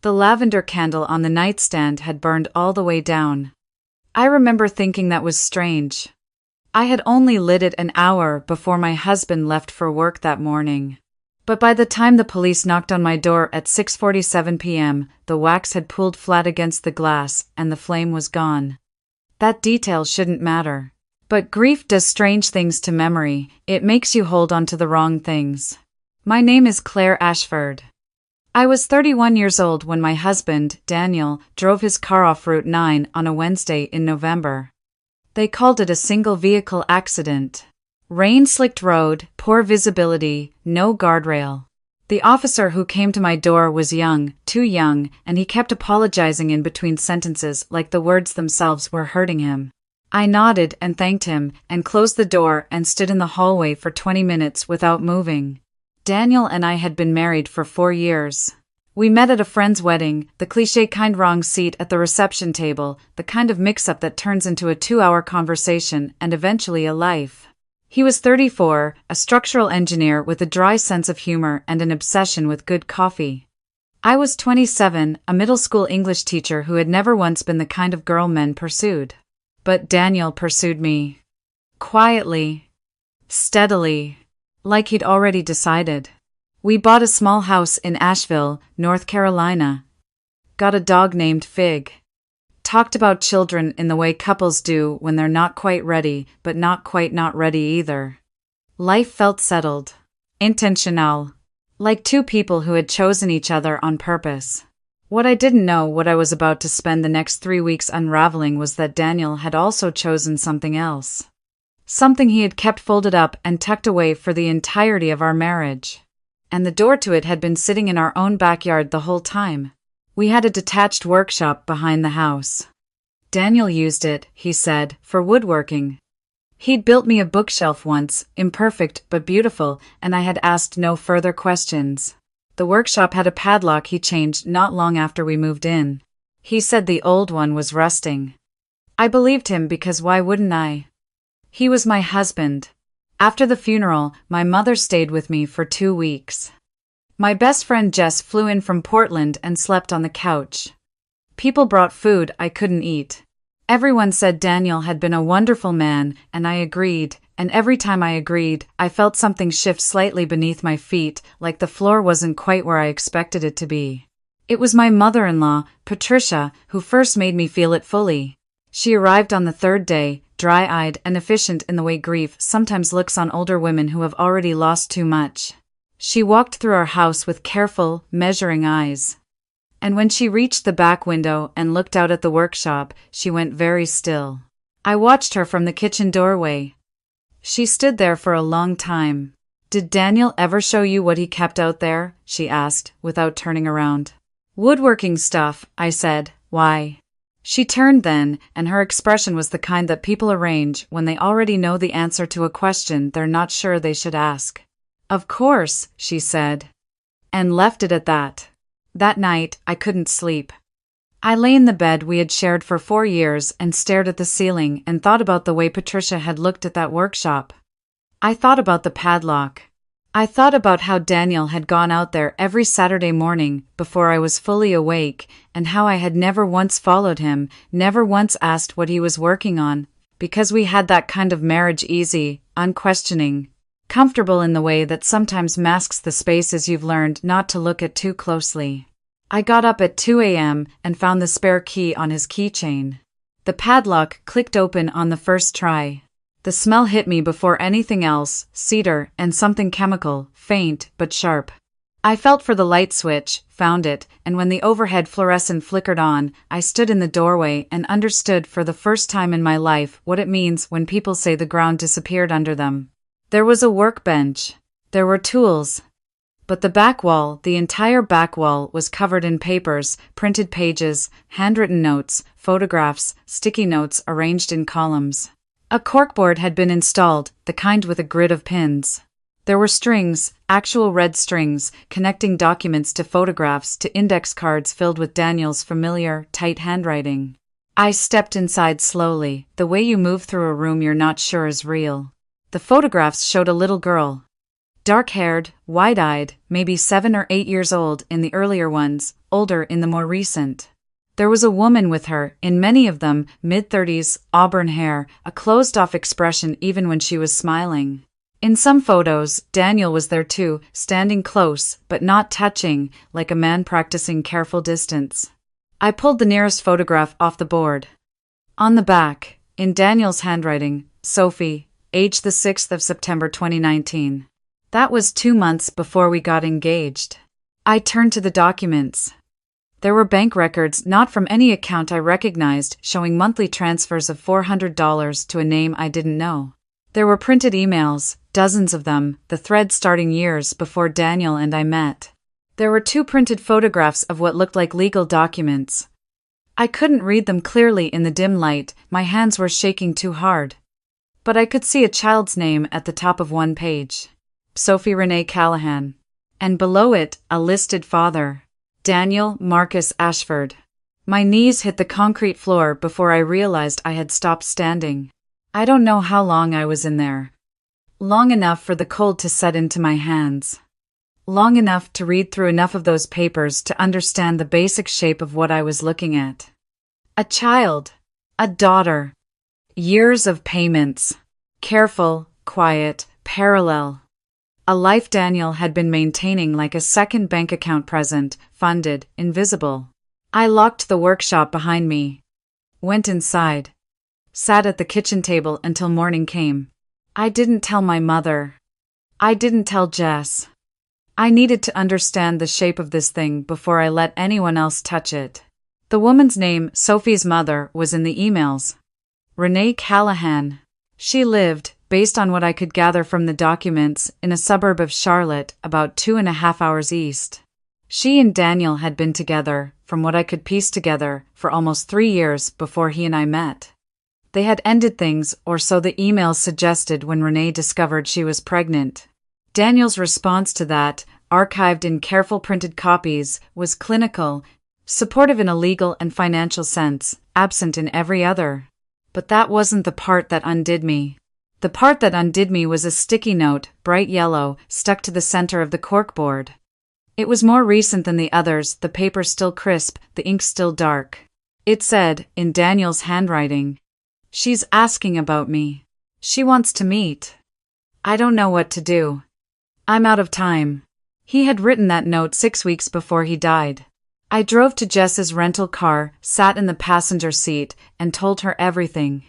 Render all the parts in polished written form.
The lavender candle on the nightstand had burned all the way down. I remember thinking that was strange. I had only lit it an hour before my husband left for work that morning. But by the time the police knocked on my door at 6:47 p.m., the wax had pooled flat against the glass and the flame was gone. That detail shouldn't matter. But grief does strange things to memory. It makes you hold on to the wrong things. My name is Claire Ashford. I was 31 years old when my husband, Daniel, drove his car off Route 9 on a Wednesday in November. They called it a single-vehicle accident. Rain-slicked road, poor visibility, no guardrail. The officer who came to my door was young, too young, and he kept apologizing in between sentences like the words themselves were hurting him. I nodded and thanked him, and closed the door and stood in the hallway for 20 minutes without moving. Daniel and I had been married for 4 years. We met at a friend's wedding, the cliché kind wrong seat at the reception table, the kind of mix-up that turns into a 2-hour conversation and eventually a life. He was 34, a structural engineer with a dry sense of humor and an obsession with good coffee. I was 27, a middle school English teacher who had never once been the kind of girl men pursued. But Daniel pursued me. Quietly. Steadily. Like he'd already decided. We bought a small house in Asheville, North Carolina. Got a dog named Fig. Talked about children in the way couples do when they're not quite ready, but not quite not ready either. Life felt settled. Intentional. Like two people who had chosen each other on purpose. What I didn't know, what I was about to spend the next 3 weeks unraveling, was that Daniel had also chosen something else. Something he had kept folded up and tucked away for the entirety of our marriage. And the door to it had been sitting in our own backyard the whole time. We had a detached workshop behind the house. Daniel used it, he said, for woodworking. He'd built me a bookshelf once, imperfect but beautiful, and I had asked no further questions. The workshop had a padlock he changed not long after we moved in. He said the old one was rusting. I believed him because why wouldn't I? He was my husband. After the funeral, my mother stayed with me for 2 weeks. My best friend Jess flew in from Portland and slept on the couch. People brought food I couldn't eat. Everyone said Daniel had been a wonderful man, and I agreed, and every time I agreed, I felt something shift slightly beneath my feet, like the floor wasn't quite where I expected it to be. It was my mother-in-law, Patricia, who first made me feel it fully. She arrived on the 3rd day, dry-eyed and efficient in the way grief sometimes looks on older women who have already lost too much. She walked through our house with careful, measuring eyes. And when she reached the back window and looked out at the workshop, she went very still. I watched her from the kitchen doorway. She stood there for a long time. "Did Daniel ever show you what he kept out there?" she asked, without turning around. "Woodworking stuff," I said. "Why?" She turned then, and her expression was the kind that people arrange when they already know the answer to a question they're not sure they should ask. "Of course," she said. And left it at that. That night, I couldn't sleep. I lay in the bed we had shared for 4 years and stared at the ceiling and thought about the way Patricia had looked at that workshop. I thought about the padlock. I thought about how Daniel had gone out there every Saturday morning before I was fully awake, and how I had never once followed him, never once asked what he was working on, because we had that kind of marriage, easy, unquestioning, comfortable in the way that sometimes masks the spaces you've learned not to look at too closely. I got up at 2 a.m. and found the spare key on his keychain. The padlock clicked open on the first try. The smell hit me before anything else, cedar and something chemical, faint but sharp. I felt for the light switch, found it, and when the overhead fluorescent flickered on, I stood in the doorway and understood for the first time in my life what it means when people say the ground disappeared under them. There was a workbench. There were tools. But the back wall, the entire back wall, was covered in papers, printed pages, handwritten notes, photographs, sticky notes arranged in columns. A corkboard had been installed, the kind with a grid of pins. There were strings, actual red strings, connecting documents to photographs to index cards filled with Daniel's familiar, tight handwriting. I stepped inside slowly, the way you move through a room you're not sure is real. The photographs showed a little girl. Dark-haired, wide-eyed, maybe 7 or 8 years old in the earlier ones, older in the more recent. There was a woman with her, in many of them, mid-30s, auburn hair, a closed-off expression even when she was smiling. In some photos, Daniel was there too, standing close, but not touching, like a man practicing careful distance. I pulled the nearest photograph off the board. On the back, in Daniel's handwriting, Sophie, age the 6th of September 2019. That was 2 months before we got engaged. I turned to the documents. There were bank records not from any account I recognized showing monthly transfers of $400 to a name I didn't know. There were printed emails, dozens of them, the thread starting years before Daniel and I met. There were 2 printed photographs of what looked like legal documents. I couldn't read them clearly in the dim light, my hands were shaking too hard. But I could see a child's name at the top of one page. Sophie Renee Callahan. And below it, a listed father. Daniel Marcus Ashford. My knees hit the concrete floor before I realized I had stopped standing. I don't know how long I was in there. Long enough for the cold to set into my hands. Long enough to read through enough of those papers to understand the basic shape of what I was looking at. A child. A daughter. Years of payments. Careful, quiet, parallel. A life Daniel had been maintaining like a second bank account present, funded, invisible. I locked the workshop behind me. Went inside. Sat at the kitchen table until morning came. I didn't tell my mother. I didn't tell Jess. I needed to understand the shape of this thing before I let anyone else touch it. The woman's name, Sophie's mother, was in the emails. Renee Callahan. She lived, based on what I could gather from the documents, in a suburb of Charlotte, about 2.5 hours east. She and Daniel had been together, from what I could piece together, for almost 3 years before he and I met. They had ended things, or so the emails suggested when Renee discovered she was pregnant. Daniel's response to that, archived in careful printed copies, was clinical, supportive in a legal and financial sense, absent in every other. But that wasn't the part that undid me. The part that undid me was a sticky note, bright yellow, stuck to the center of the corkboard. It was more recent than the others, the paper still crisp, the ink still dark. It said, in Daniel's handwriting, "She's asking about me. She wants to meet. I don't know what to do. I'm out of time." He had written that note 6 weeks before he died. I drove to Jess's rental car, sat in the passenger seat, and told her everything.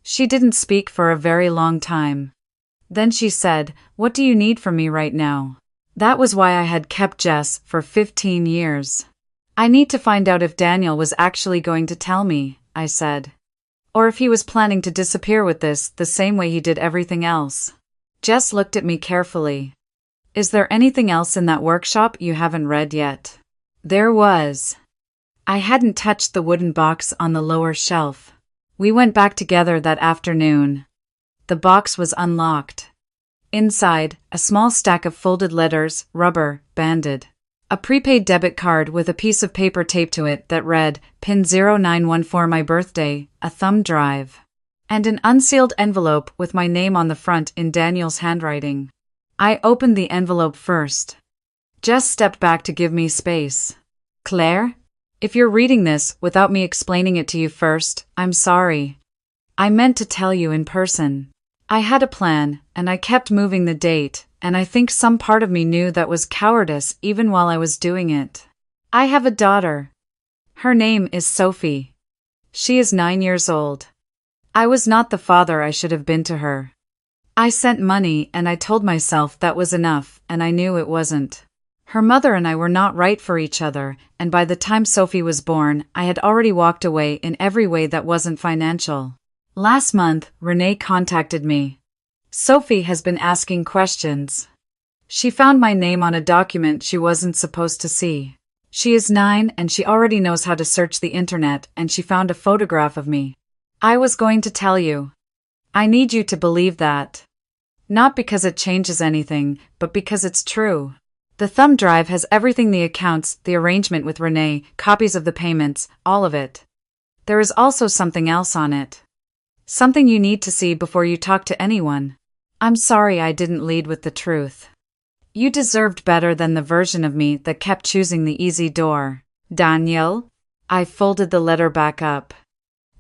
She didn't speak for a very long time. Then she said, "What do you need from me right now?" That was why I had kept Jess for 15 years. "I need to find out if Daniel was actually going to tell me," I said. "Or if he was planning to disappear with this the same way he did everything else." Jess looked at me carefully. "Is there anything else in that workshop you haven't read yet?" There was. I hadn't touched the wooden box on the lower shelf. We went back together that afternoon. The box was unlocked. Inside, a small stack of folded letters, rubber, banded. A prepaid debit card with a piece of paper taped to it that read, "Pin 0914 my birthday," a thumb drive. And an unsealed envelope with my name on the front in Daniel's handwriting. I opened the envelope first. Jess stepped back to give me space. "Claire? If you're reading this without me explaining it to you first, I'm sorry. I meant to tell you in person. I had a plan, and I kept moving the date, and I think some part of me knew that was cowardice even while I was doing it. I have a daughter. Her name is Sophie. She is 9 years old. I was not the father I should have been to her. I sent money and I told myself that was enough, and I knew it wasn't. Her mother and I were not right for each other, and by the time Sophie was born, I had already walked away in every way that wasn't financial. Last month, Renee contacted me. Sophie has been asking questions. She found my name on a document she wasn't supposed to see. She is 9 and she already knows how to search the internet, and she found a photograph of me. I was going to tell you. I need you to believe that. Not because it changes anything, but because it's true. The thumb drive has everything, the accounts, the arrangement with Renee, copies of the payments, all of it. There is also something else on it. Something you need to see before you talk to anyone. I'm sorry I didn't lead with the truth. You deserved better than the version of me that kept choosing the easy door. Daniel? I folded the letter back up.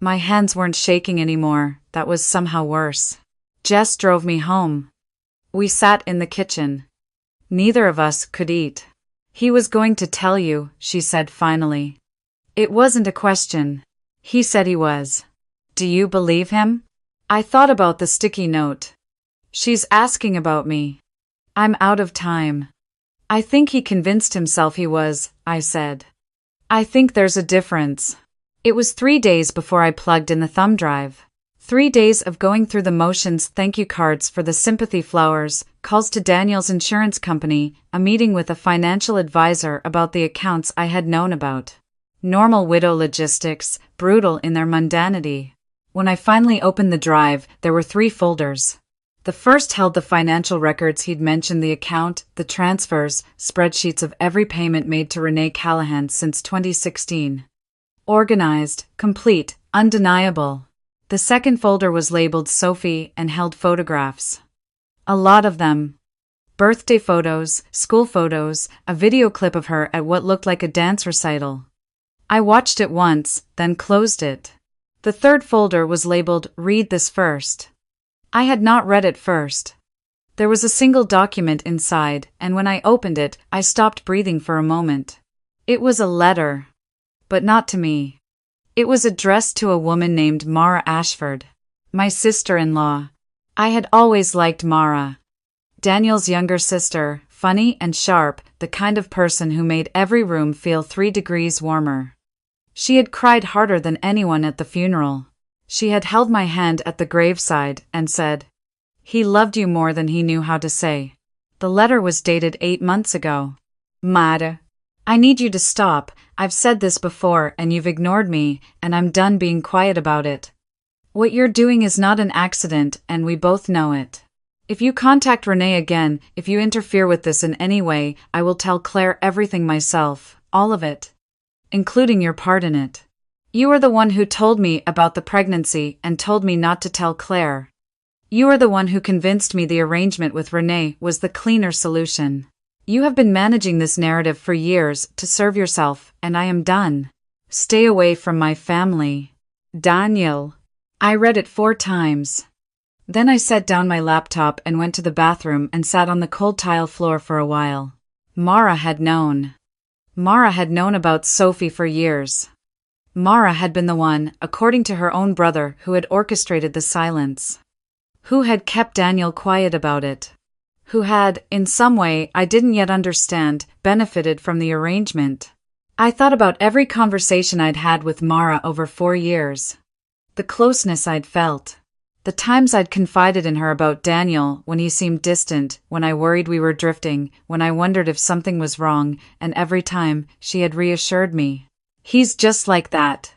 My hands weren't shaking anymore. That was somehow worse. Jess drove me home. We sat in the kitchen. Neither of us could eat. He was going to tell you, she said finally. It wasn't a question. He said he was. Do you believe him? I thought about the sticky note. She's asking about me. I'm out of time. I think he convinced himself he was, I said. I think there's a difference. It was 3 days before I plugged in the thumb drive. 3 days of going through the motions, thank you cards for the sympathy flowers, calls to Daniel's insurance company, a meeting with a financial advisor about the accounts I had known about. Normal widow logistics, brutal in their mundanity. When I finally opened the drive, there were 3 folders. The first held the financial records he'd mentioned, the account, the transfers, spreadsheets of every payment made to Renee Callahan since 2016. Organized, complete, undeniable. The second folder was labeled Sophie and held photographs. A lot of them. Birthday photos, school photos, a video clip of her at what looked like a dance recital. I watched it once, then closed it. The third folder was labeled Read this first. I had not read it first. There was a single document inside, and when I opened it, I stopped breathing for a moment. It was a letter. But not to me. It was addressed to a woman named Mara Ashford, my sister-in-law. I had always liked Mara. Daniel's younger sister, funny and sharp, the kind of person who made every room feel 3 degrees warmer. She had cried harder than anyone at the funeral. She had held my hand at the graveside and said, "He loved you more than he knew how to say." The letter was dated 8 months ago. Mara, I need you to stop. I've said this before and you've ignored me, and I'm done being quiet about it. What you're doing is not an accident, and we both know it. If you contact Renee again, if you interfere with this in any way, I will tell Claire everything myself, all of it, including your part in it. You are the one who told me about the pregnancy and told me not to tell Claire. You are the one who convinced me the arrangement with Renee was the cleaner solution. You have been managing this narrative for years to serve yourself, and I am done. Stay away from my family. Daniel. I read it 4 times. Then I set down my laptop and went to the bathroom and sat on the cold tile floor for a while. Mara had known. Mara had known about Sophie for years. Mara had been the one, according to her own brother, who had orchestrated the silence. Who had kept Daniel quiet about it. Who had, in some way I didn't yet understand, benefited from the arrangement. I thought about every conversation I'd had with Mara over 4 years. The closeness I'd felt. The times I'd confided in her about Daniel when he seemed distant, when I worried we were drifting, when I wondered if something was wrong, and every time, she had reassured me. He's just like that.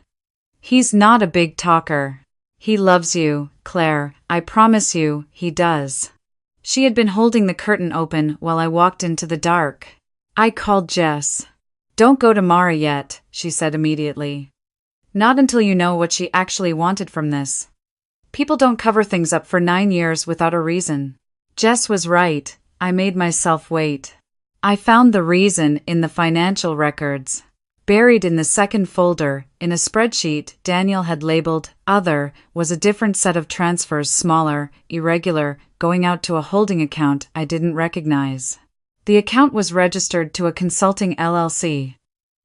He's not a big talker. He loves you, Claire, I promise you, he does. She had been holding the curtain open while I walked into the dark. I called Jess. Don't go to Mara yet, she said immediately. Not until you know what she actually wanted from this. People don't cover things up for 9 years without a reason. Jess was right, I made myself wait. I found the reason in the financial records. Buried in the second folder, in a spreadsheet Daniel had labeled Other, was a different set of transfers, smaller, irregular, going out to a holding account I didn't recognize. The account was registered to a consulting LLC.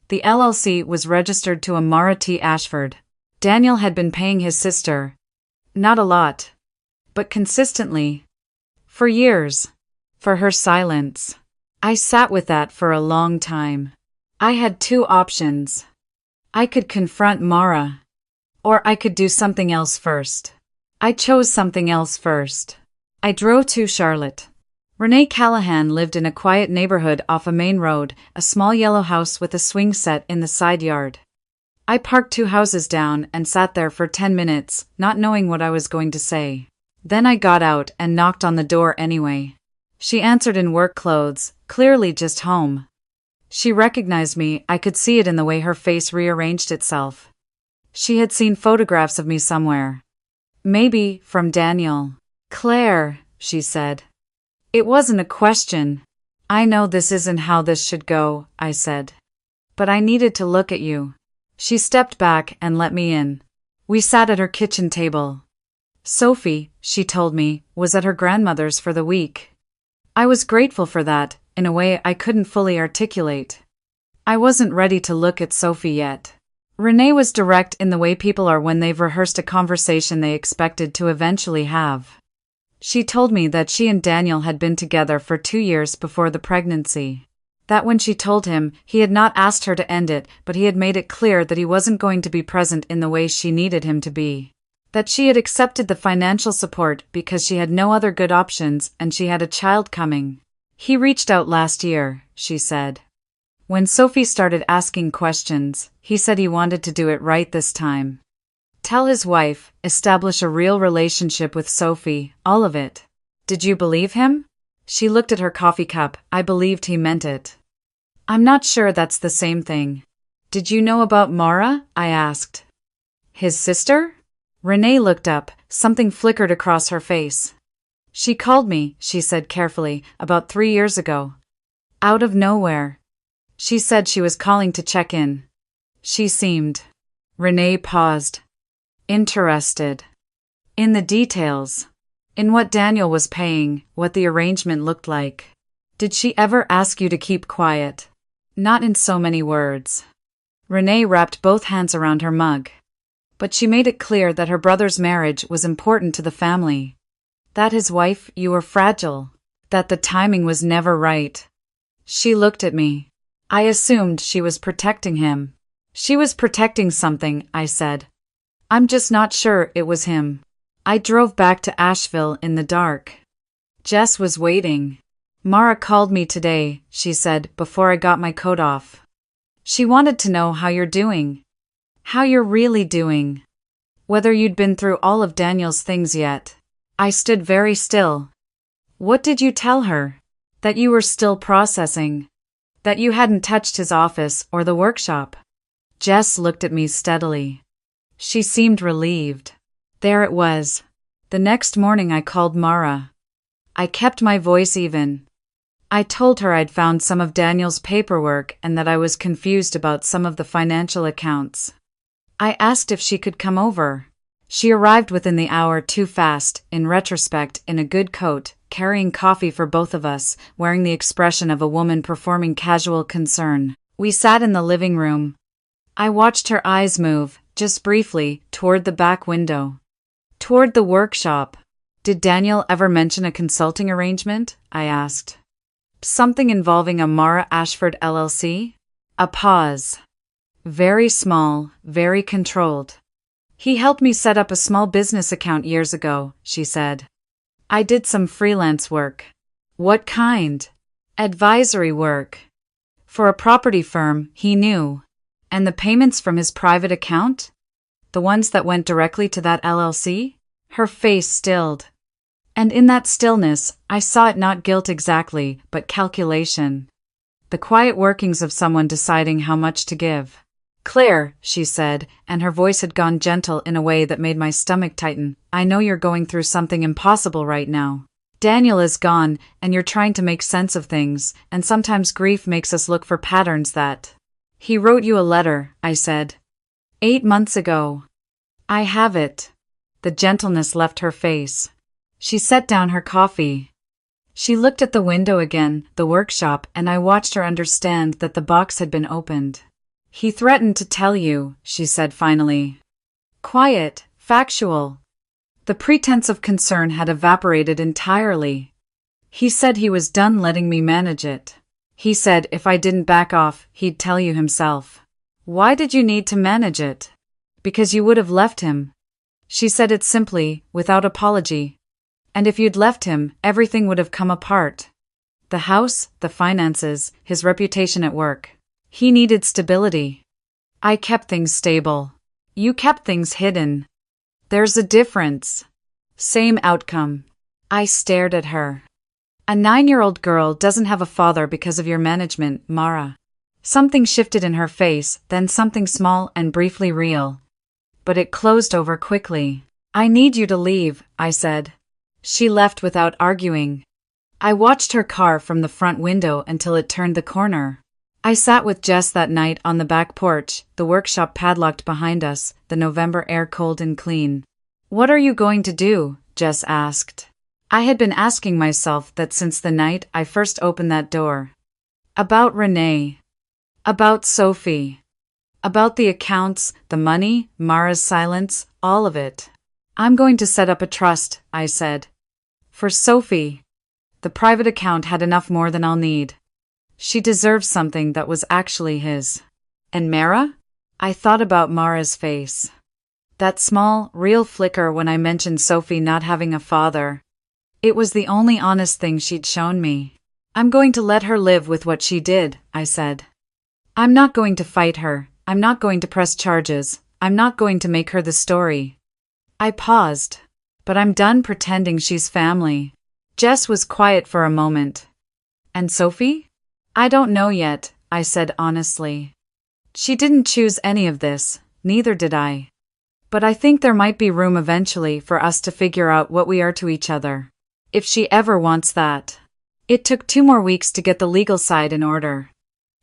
The LLC was registered to a Mara T. Ashford. Daniel had been paying his sister. Not a lot. But consistently. For years. For her silence. I sat with that for a long time. I had 2 options. I could confront Mara. Or I could do something else first. I chose something else first. I drove to Charlotte. Renee Callahan lived in a quiet neighborhood off a main road, a small yellow house with a swing set in the side yard. I parked 2 houses down and sat there for 10 minutes, not knowing what I was going to say. Then I got out and knocked on the door anyway. She answered in work clothes, clearly just home. She recognized me, I could see it in the way her face rearranged itself. She had seen photographs of me somewhere. Maybe from Daniel. Claire, she said. It wasn't a question. I know this isn't how this should go, I said. But I needed to look at you. She stepped back and let me in. We sat at her kitchen table. Sophie, she told me, was at her grandmother's for the week. I was grateful for that, in a way I couldn't fully articulate. I wasn't ready to look at Sophie yet. Renee was direct in the way people are when they've rehearsed a conversation they expected to eventually have. She told me that she and Daniel had been together for 2 years before the pregnancy. That when she told him, he had not asked her to end it, but he had made it clear that he wasn't going to be present in the way she needed him to be. That she had accepted the financial support because she had no other good options and she had a child coming. He reached out last year, she said. When Sophie started asking questions, he said he wanted to do it right this time. Tell his wife, establish a real relationship with Sophie, all of it. Did you believe him? She looked at her coffee cup. I believed he meant it. I'm not sure that's the same thing. Did you know about Mara? I asked. His sister? Renee looked up. Something flickered across her face. She called me, she said carefully, about 3 years ago. Out of nowhere. She said she was calling to check in. She seemed. Renee paused. Interested. In the details. In what Daniel was paying, what the arrangement looked like. Did she ever ask you to keep quiet? Not in so many words. Renee wrapped both hands around her mug. But she made it clear that her brother's marriage was important to the family. That his wife, you were fragile. That the timing was never right. She looked at me. I assumed she was protecting him. She was protecting something, I said. I'm just not sure it was him. I drove back to Asheville in the dark. Jess was waiting. Mara called me today, she said, before I got my coat off. She wanted to know how you're doing. How you're really doing. Whether you'd been through all of Daniel's things yet. I stood very still. What did you tell her? That you were still processing. That you hadn't touched his office or the workshop. Jess looked at me steadily. She seemed relieved. There it was. The next morning I called Mara. I kept my voice even. I told her I'd found some of Daniel's paperwork and that I was confused about some of the financial accounts. I asked if she could come over. She arrived within the hour too fast, in retrospect, in a good coat, carrying coffee for both of us, wearing the expression of a woman performing casual concern. We sat in the living room. I watched her eyes move, just briefly, toward the back window. Toward the workshop. Did Daniel ever mention a consulting arrangement? I asked. Something involving a Mara Ashford LLC? A pause. Very small, very controlled. He helped me set up a small business account years ago, she said. I did some freelance work. What kind? Advisory work. For a property firm, he knew. And the payments from his private account? The ones that went directly to that LLC? Her face stilled. And in that stillness, I saw it not guilt exactly, but calculation. The quiet workings of someone deciding how much to give. Claire, she said, and her voice had gone gentle in a way that made my stomach tighten. I know you're going through something impossible right now. Daniel is gone, and you're trying to make sense of things, and sometimes grief makes us look for patterns that. He wrote you a letter, I said. 8 months ago. I have it. The gentleness left her face. She set down her coffee. She looked at the window again, the workshop, and I watched her understand that the box had been opened. He threatened to tell you, she said finally. Quiet, factual. The pretense of concern had evaporated entirely. He said he was done letting me manage it. He said if I didn't back off, he'd tell you himself. Why did you need to manage it? Because you would have left him. She said it simply, without apology. And if you'd left him, everything would have come apart. The house, the finances, his reputation at work. He needed stability. I kept things stable. You kept things hidden. There's a difference. Same outcome. I stared at her. A 9-year-old girl doesn't have a father because of your management, Mara. Something shifted in her face, then something small and briefly real. But it closed over quickly. I need you to leave, I said. She left without arguing. I watched her car from the front window until it turned the corner. I sat with Jess that night on the back porch, the workshop padlocked behind us, the November air cold and clean. "What are you going to do?" Jess asked. I had been asking myself that since the night I first opened that door. About Renee. About Sophie. About the accounts, the money, Mara's silence, all of it. "I'm going to set up a trust," I said. "For Sophie. The private account had enough more than I'll need. She deserves something that was actually his." "And Mara?" I thought about Mara's face. That small, real flicker when I mentioned Sophie not having a father. It was the only honest thing she'd shown me. "I'm going to let her live with what she did," I said. "I'm not going to fight her. I'm not going to press charges. I'm not going to make her the story." I paused. "But I'm done pretending she's family." Jess was quiet for a moment. "And Sophie?" "I don't know yet," I said honestly. "She didn't choose any of this, neither did I. But I think there might be room eventually for us to figure out what we are to each other. If she ever wants that." It took 2 more weeks to get the legal side in order.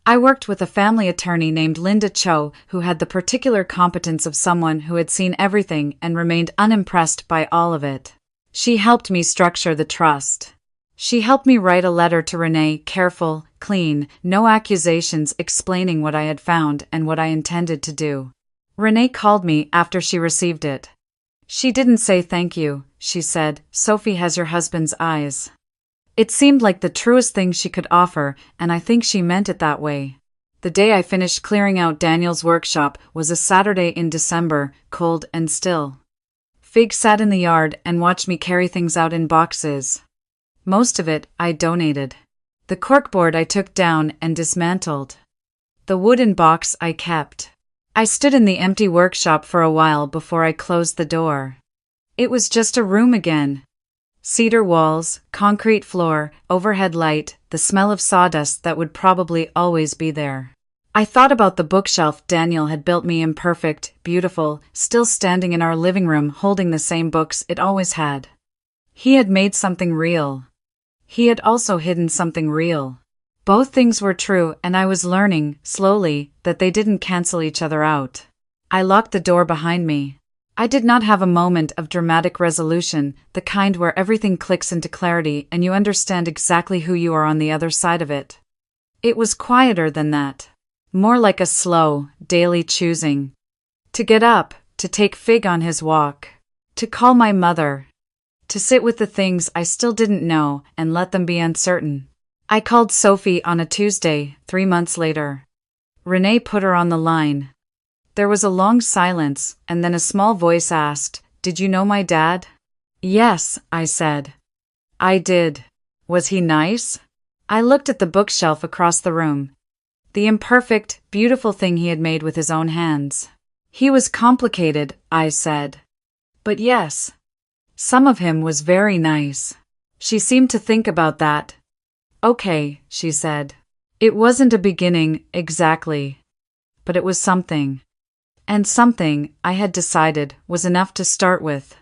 I worked with a family attorney named Linda Cho who had the particular competence of someone who had seen everything and remained unimpressed by all of it. She helped me structure the trust. She helped me write a letter to Renee, careful, clean, no accusations, explaining what I had found and what I intended to do. Renee called me after she received it. "She didn't say thank you," she said. "Sophie has your husband's eyes." It seemed like the truest thing she could offer, and I think she meant it that way. The day I finished clearing out Daniel's workshop was a Saturday in December, cold and still. Fig sat in the yard and watched me carry things out in boxes. Most of it I donated. The corkboard I took down and dismantled. The wooden box I kept. I stood in the empty workshop for a while before I closed the door. It was just a room again. Cedar walls, concrete floor, overhead light, the smell of sawdust that would probably always be there. I thought about the bookshelf Daniel had built me, imperfect, beautiful, still standing in our living room holding the same books it always had. He had made something real. He had also hidden something real. Both things were true, and I was learning, slowly, that they didn't cancel each other out. I locked the door behind me. I did not have a moment of dramatic resolution, the kind where everything clicks into clarity and you understand exactly who you are on the other side of it. It was quieter than that. More like a slow, daily choosing. To get up, to take Fig on his walk. To call my mother. To sit with the things I still didn't know and let them be uncertain. I called Sophie on a Tuesday, 3 months later. Renee put her on the line. There was a long silence, and then a small voice asked, "Did you know my dad?" "Yes," I said. "I did. Was he nice?" I looked at the bookshelf across the room. The imperfect, beautiful thing he had made with his own hands. "He was complicated," I said. "But yes. Some of him was very nice." She seemed to think about that. "Okay," she said. "It wasn't a beginning, exactly. But it was something. And something, I had decided, was enough to start with."